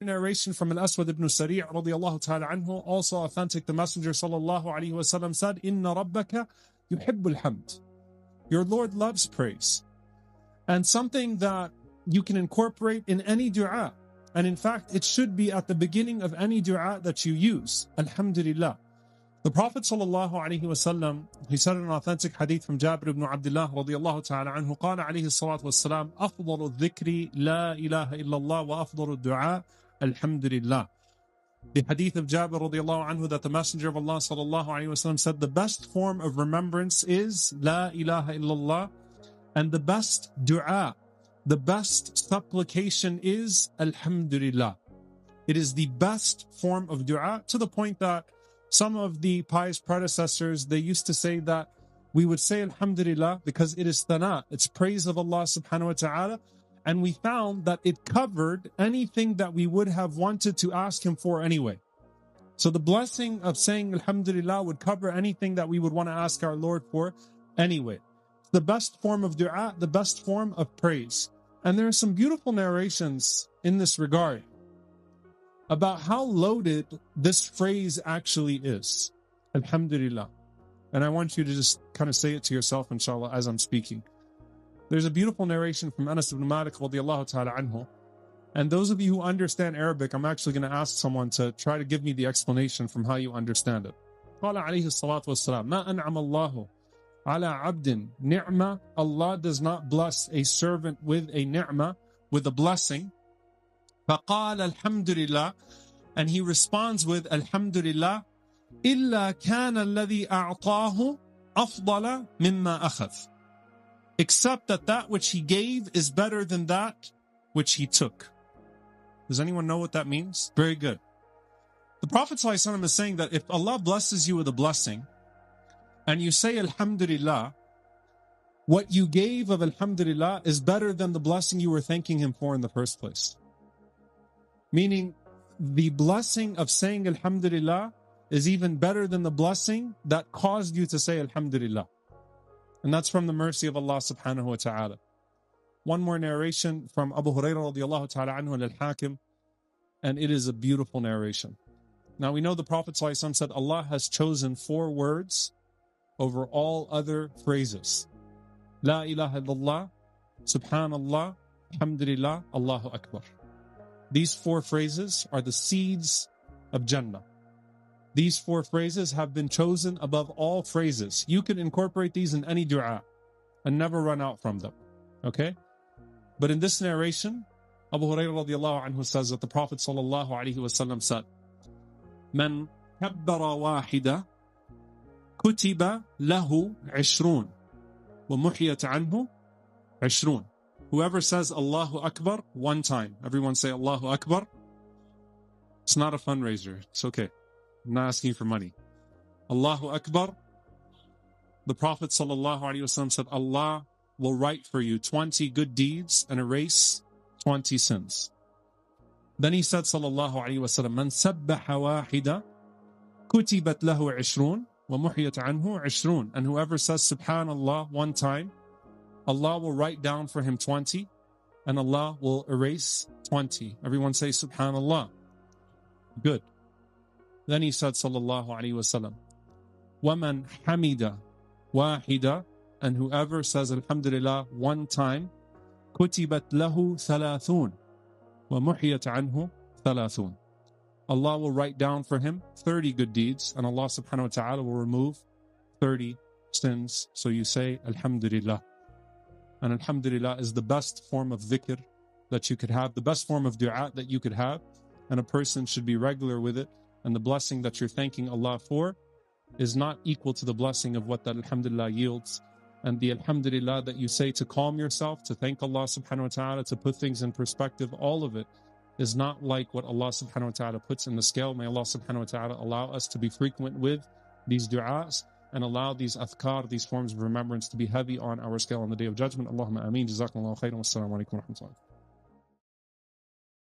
Narration from Al-Aswad ibn Sari' radiyallahu ta'ala anhu, also authentic. The Messenger sallallahu alayhi wa sallam said, Inna rabbaka yuhibbul hamd. Your Lord loves praise. And something that you can incorporate in any dua. And in fact, it should be at the beginning of any dua that you use. Alhamdulillah. The Prophet sallallahu alayhi wa sallam, he said in an authentic hadith from Jabir ibn Abdullah radiyallahu ta'ala anhu, قال عليه الصلاة والسلام, أفضل الذكر لا إله إلا الله وأفضل الدعاء Alhamdulillah. The hadith of Jabir radiyallahu anhu, that the Messenger of Allah sallallahu alayhi wa sallam said, the best form of remembrance is La ilaha illallah, and the best dua, the best supplication is Alhamdulillah. It is the best form of dua, to the point that some of the pious predecessors, they used to say that we would say Alhamdulillah because it is thana, it's praise of Allah subhanahu wa ta'ala. And we found that it covered anything that we would have wanted to ask Him for anyway. So the blessing of saying Alhamdulillah would cover anything that we would want to ask our Lord for anyway. The best form of dua, the best form of praise. And there are some beautiful narrations in this regard about how loaded this phrase actually is. Alhamdulillah. And I want you to just kind of say it to yourself, inshallah, as I'm speaking. There's a beautiful narration from Anas ibn Malik radiyallahu ta'ala anhu. And those of you who understand Arabic, I'm actually going to ask someone to try to give me the explanation from how you understand it. قال عليه الصلاة والسلام, ما أنعم الله على عبد نعمة. Allah does not bless a servant with a ni'mah, with a blessing. فقال الحمد لله, and he responds with Alhamdulillah, إلا كان الذي أعطاه أفضل مما أخذ. Except that which he gave is better than that which he took. Does anyone know what that means? Very good. The Prophet ﷺ is saying that if Allah blesses you with a blessing, and you say Alhamdulillah, what you gave of Alhamdulillah is better than the blessing you were thanking Him for in the first place. Meaning, the blessing of saying Alhamdulillah is even better than the blessing that caused you to say Alhamdulillah. And that's from the mercy of Allah subhanahu wa ta'ala. One more narration from Abu Hurairah radiyallahu ta'ala anhu and Al-Hakim, and it is a beautiful narration. Now we know the Prophet ﷺ said Allah has chosen 4 words over all other phrases. La ilaha illallah, subhanallah, alhamdulillah, Allahu Akbar. These 4 phrases are the seeds of Jannah. These 4 phrases have been chosen above all phrases. You can incorporate these in any dua and never run out from them. Okay? But in this narration, Abu Hurairah radiallahu anhu says that the Prophet sallallahu alaihi wasallam said, Man kabbara wahida kutiba lahu 20 wa muhiyat anhu 20. Whoever says Allahu Akbar 1 time. Everyone say Allahu Akbar. It's not a fundraiser. It's okay. I'm not asking for money. Allahu Akbar. The Prophet ﷺ said, Allah will write for you 20 good deeds and erase 20 sins. Then he said, Sallallahu Alaihi Wasallam, Man sabbaha wahida kutibat lahu 20 wa muhiyat anhu 20. And whoever says Subhanallah 1 time, Allah will write down for him 20 and Allah will erase 20. Everyone say Subhanallah. Good. Then he said, Sallallahu Alaihi Wasallam, وَمَنْ حَمِدَ وَاحِدًا, and whoever says Alhamdulillah 1 time, كُتِبَتْ لَهُ 30 وَمُحِيَتْ عَنْهُ 30. Allah will write down for him 30 good deeds, and Allah subhanahu wa ta'ala will remove 30 sins. So you say Alhamdulillah. And Alhamdulillah is the best form of dhikr that you could have, the best form of dua that you could have, and a person should be regular with it. And the blessing that you're thanking Allah for is not equal to the blessing of what that Alhamdulillah yields. And the Alhamdulillah that you say to calm yourself, to thank Allah subhanahu wa ta'ala, to put things in perspective, all of it is not like what Allah subhanahu wa ta'ala puts in the scale. May Allah subhanahu wa ta'ala allow us to be frequent with these du'as and allow these adhkar, these forms of remembrance to be heavy on our scale on the Day of Judgment. Allahumma ameen. Jazakallahu khairan. Wassalamu alaikum wa rahmatullahi.